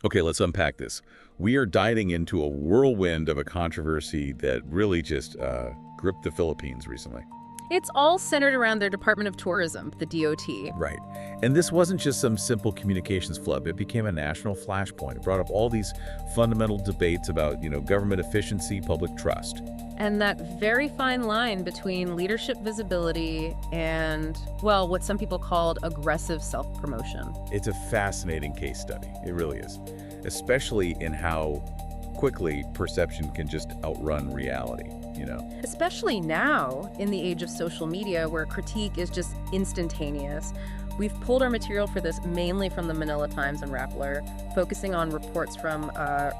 Okay, let's unpack this. We are diving into a whirlwind of a controversy that really just gripped the Philippines recently. It's all centered around their Department of Tourism, the DOT. Right. And this wasn't just some simple communications flub. It became a national flashpoint. It brought up all these fundamental debates about, government efficiency, public trust. And that very fine line between leadership visibility and, well, what some people called aggressive self-promotion. It's a fascinating case study. It really is. Especially in how quickly perception can just outrun reality. Especially now, in the age of social media, where critique is just instantaneous. We've pulled our material for this mainly from the Manila Times and Rappler, focusing on reports from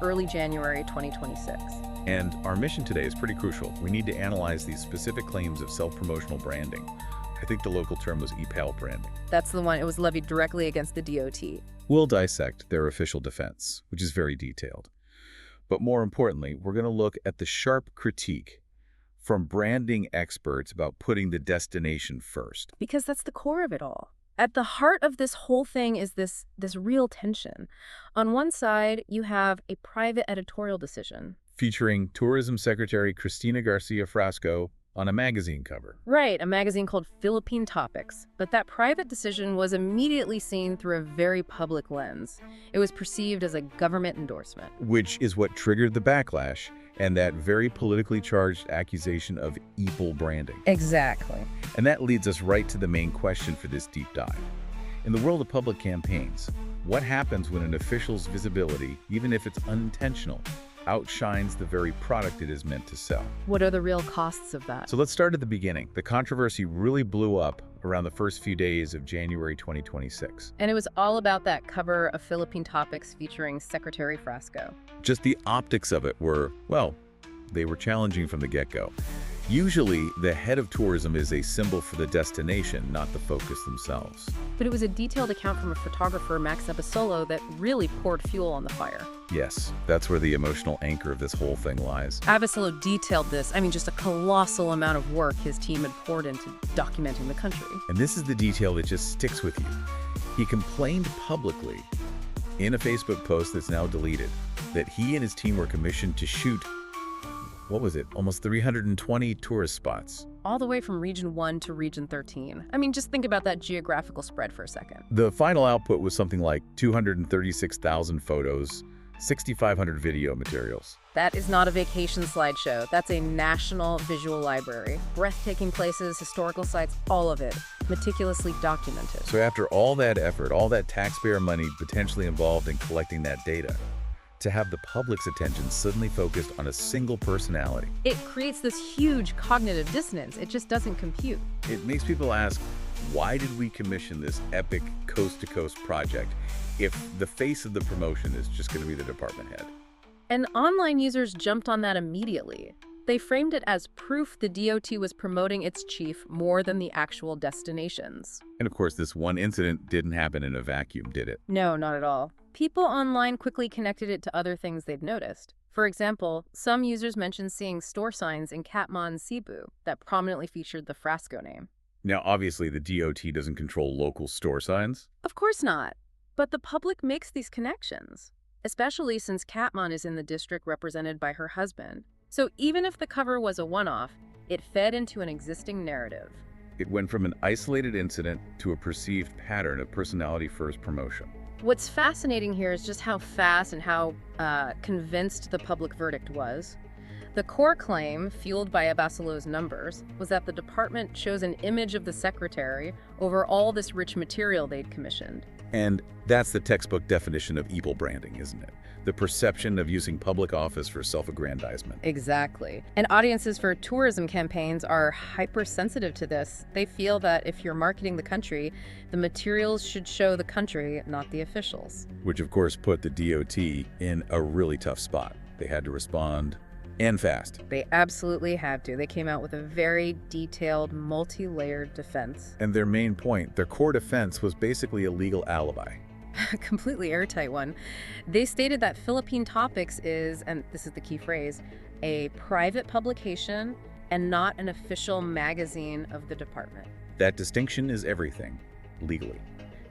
early January 2026. And our mission today is pretty crucial. We need to analyze these specific claims of self-promotional branding. I think the local term was EPAL branding. That's the one. It was levied directly against the DOT. We'll dissect their official defense, which is very detailed. But more importantly, we're going to look at the sharp critique from branding experts about putting the destination first. Because that's the core of it all. At the heart of this whole thing is this real tension. On one side, you have a private editorial decision. Featuring Tourism Secretary Christina Frasco on a magazine cover. Right, a magazine called Philippine Topics. But that private decision was immediately seen through a very public lens. It was perceived as a government endorsement. Which is what triggered the backlash and that very politically charged accusation of EPAL branding. Exactly. And that leads us right to the main question for this deep dive. In the world of public campaigns, what happens when an official's visibility, even if it's unintentional, outshines the very product it is meant to sell? What are the real costs of that? So let's start at the beginning. The controversy really blew up around the first few days of January 2026. And it was all about that cover of Philippine Topics featuring Secretary Frasco. Just the optics of it were, well, they were challenging from the get-go. Usually, the head of tourism is a symbol for the destination, not the focus themselves. But it was a detailed account from a photographer, Max Episolo, that really poured fuel on the fire. Yes, that's where the emotional anchor of this whole thing lies. Episolo detailed this. Just a colossal amount of work his team had poured into documenting the country. And this is the detail that just sticks with you. He complained publicly, in a Facebook post that's now deleted, that he and his team were commissioned to shoot almost 320 tourist spots. All the way from Region 1 to Region 13. Just think about that geographical spread for a second. The final output was something like 236,000 photos, 6,500 video materials. That is not a vacation slideshow. That's a national visual library. Breathtaking places, historical sites, all of it, meticulously documented. So after all that effort, all that taxpayer money potentially involved in collecting that data, to have the public's attention suddenly focused on a single personality. It creates this huge cognitive dissonance. It just doesn't compute. It makes people ask, why did we commission this epic coast-to-coast project if the face of the promotion is just going to be the department head? And online users jumped on that immediately. They framed it as proof the DOT was promoting its chief more than the actual destinations. And of course, this one incident didn't happen in a vacuum, did it? No, not at all. People online quickly connected it to other things they'd noticed. For example, some users mentioned seeing store signs in Catmon, Cebu that prominently featured the Frasco name. Now, obviously, the DOT doesn't control local store signs. Of course not. But the public makes these connections, especially since Catmon is in the district represented by her husband. So even if the cover was a one-off, it fed into an existing narrative. It went from an isolated incident to a perceived pattern of personality-first promotion. What's fascinating here is just how fast and how convinced the public verdict was. The core claim, fueled by Abasolo's numbers, was that the department chose an image of the secretary over all this rich material they'd commissioned. And that's the textbook definition of EPAL branding, isn't it? The perception of using public office for self-aggrandizement. Exactly. And audiences for tourism campaigns are hypersensitive to this. They feel that if you're marketing the country, the materials should show the country, not the officials. Which, of course, put the DOT in a really tough spot. They had to respond, and fast. They absolutely had to. They came out with a very detailed, multi-layered defense. And their main point, their core defense, was basically a legal alibi. A completely airtight one. They stated that Philippine Topics is, and this is the key phrase, a private publication and not an official magazine of the department. That distinction is everything, legally.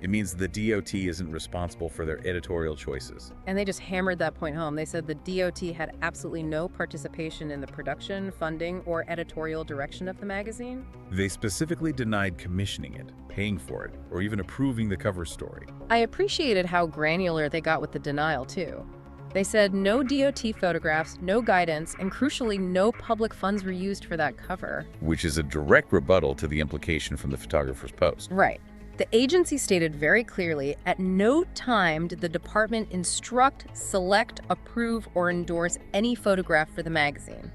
It means the DOT isn't responsible for their editorial choices. And they just hammered that point home. They said the DOT had absolutely no participation in the production, funding, or editorial direction of the magazine. They specifically denied commissioning it, paying for it, or even approving the cover story. I appreciated how granular they got with the denial, too. They said no DOT photographs, no guidance, and crucially, no public funds were used for that cover. Which is a direct rebuttal to the implication from the photographer's post. Right. The agency stated very clearly, at no time did the department instruct, select, approve, or endorse any photograph for the magazine.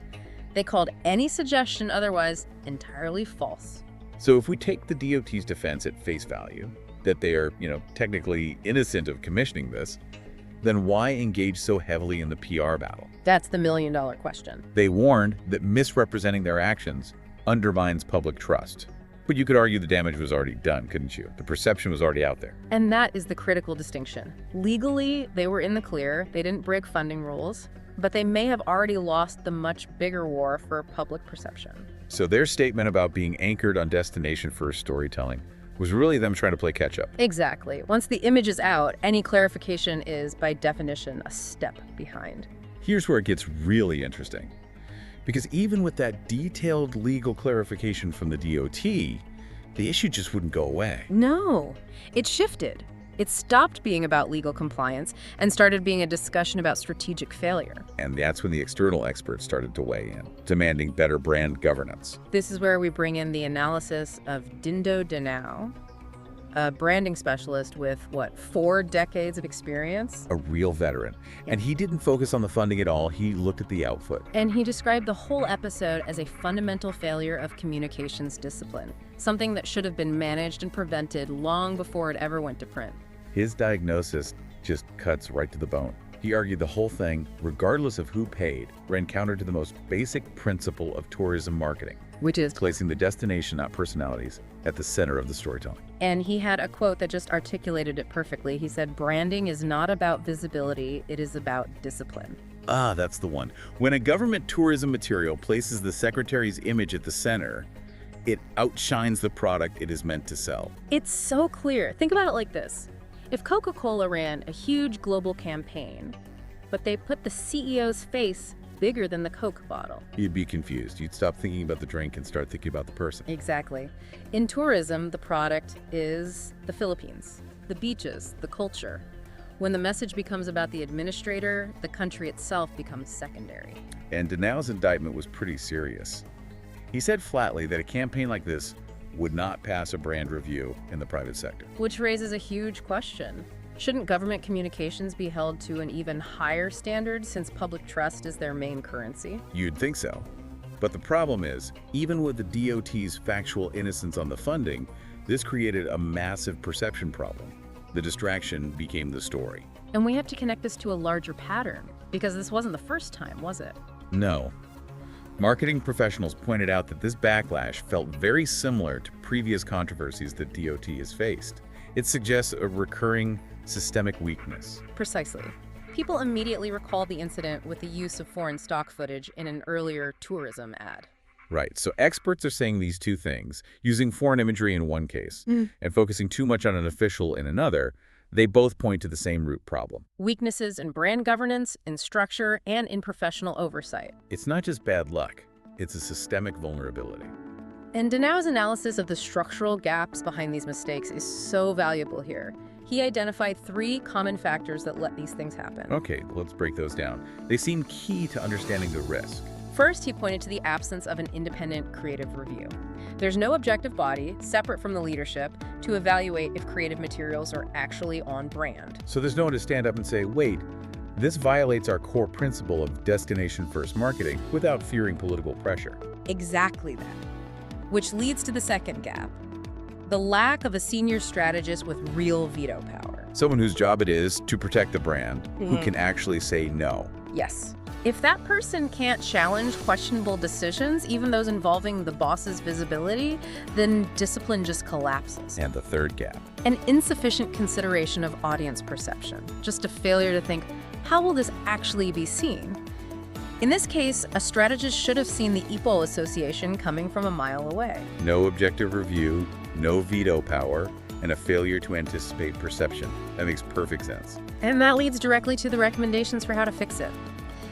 They called any suggestion otherwise entirely false. So if we take the DOT's defense at face value, that they are, technically innocent of commissioning this, then why engage so heavily in the PR battle? That's the million-dollar question. They warned that misrepresenting their actions undermines public trust. But you could argue the damage was already done, couldn't you? The perception was already out there. And that is the critical distinction. Legally, they were in the clear. They didn't break funding rules, but they may have already lost the much bigger war for public perception. So their statement about being anchored on destination-first storytelling was really them trying to play catch-up. Exactly. Once the image is out, any clarification is, by definition, a step behind. Here's where it gets really interesting. Because even with that detailed legal clarification from the DOT, the issue just wouldn't go away. No, it shifted. It stopped being about legal compliance and started being a discussion about strategic failure. And that's when the external experts started to weigh in, demanding better brand governance. This is where we bring in the analysis of Dindo Denau, a branding specialist with, 4 decades of experience? A real veteran. And he didn't focus on the funding at all. He looked at the output. And he described the whole episode as a fundamental failure of communications discipline, something that should have been managed and prevented long before it ever went to print. His diagnosis just cuts right to the bone. He argued the whole thing, regardless of who paid, ran counter to the most basic principle of tourism marketing, Which is, placing the destination, not personalities, at the center of the storytelling. and he had a quote that just articulated it perfectly. He said, branding is not about visibility, it is about discipline. Ah, that's the one. When a government tourism material places the secretary's image at the center, it outshines the product it is meant to sell. It's so clear. Think about it like this. If Coca-Cola ran a huge global campaign, but they put the CEO's face bigger than the Coke bottle. You'd be confused. You'd stop thinking about the drink and start thinking about the person. Exactly. In tourism, the product is the Philippines, the beaches, the culture. When the message becomes about the administrator, the country itself becomes secondary. And Denau's indictment was pretty serious. He said flatly that a campaign like this would not pass a brand review in the private sector. Which raises a huge question. Shouldn't government communications be held to an even higher standard since public trust is their main currency? You'd think so. But the problem is, even with the DOT's factual innocence on the funding, this created a massive perception problem. The distraction became the story. And we have to connect this to a larger pattern, because this wasn't the first time, was it? No. Marketing professionals pointed out that this backlash felt very similar to previous controversies that DOT has faced. It suggests a recurring systemic weakness. Precisely. People immediately recall the incident with the use of foreign stock footage in an earlier tourism ad. Right, so experts are saying these two things, using foreign imagery in one case and focusing too much on an official in another. They both point to the same root problem. Weaknesses in brand governance, in structure, and in professional oversight. It's not just bad luck, it's a systemic vulnerability. And Denau's analysis of the structural gaps behind these mistakes is so valuable here. He identified 3 common factors that let these things happen. Okay, let's break those down. They seem key to understanding the risk. First, he pointed to the absence of an independent creative review. There's no objective body, separate from the leadership, to evaluate if creative materials are actually on brand. So there's no one to stand up and say, wait, this violates our core principle of destination-first marketing without fearing political pressure. Exactly that. Which leads to the second gap, the lack of a senior strategist with real veto power. Someone whose job it is to protect the brand, who can actually say no. Yes. If that person can't challenge questionable decisions, even those involving the boss's visibility, then discipline just collapses. And the third gap. An insufficient consideration of audience perception. Just a failure to think, how will this actually be seen? In this case, a strategist should have seen the EPO association coming from a mile away. No objective review, no veto power, and a failure to anticipate perception. That makes perfect sense. And that leads directly to the recommendations for how to fix it.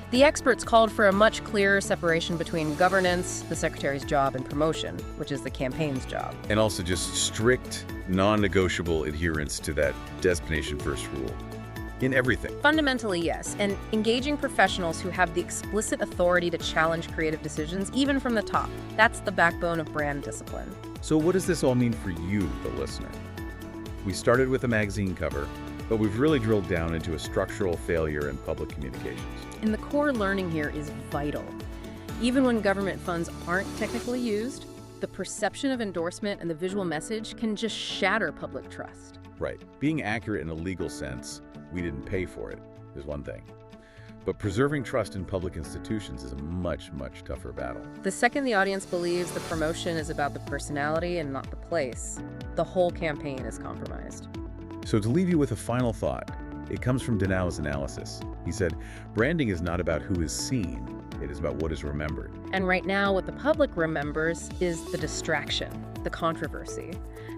The experts called for a much clearer separation between governance, the secretary's job, and promotion, which is the campaign's job. And also just strict, non-negotiable adherence to that destination first rule. In everything. Fundamentally, yes, and engaging professionals who have the explicit authority to challenge creative decisions, even from the top. That's the backbone of brand discipline. So what does this all mean for you, the listener? We started with a magazine cover, but we've really drilled down into a structural failure in public communications. And the core learning here is vital. Even when government funds aren't technically used, the perception of endorsement and the visual message can just shatter public trust. Right. Being accurate in a legal sense, we didn't pay for it, is one thing. But preserving trust in public institutions is a much, much tougher battle. The second the audience believes the promotion is about the personality and not the place, the whole campaign is compromised. So to leave you with a final thought, it comes from Danau's analysis. He said, branding is not about who is seen, it is about what is remembered. And right now, what the public remembers is the distraction, the controversy,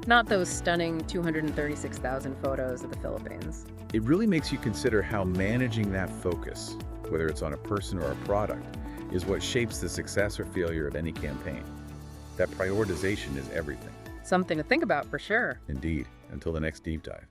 not those stunning 236,000 photos of the Philippines. It really makes you consider how managing that focus, whether it's on a person or a product, is what shapes the success or failure of any campaign. That prioritization is everything. Something to think about for sure. Indeed. Until the next deep dive.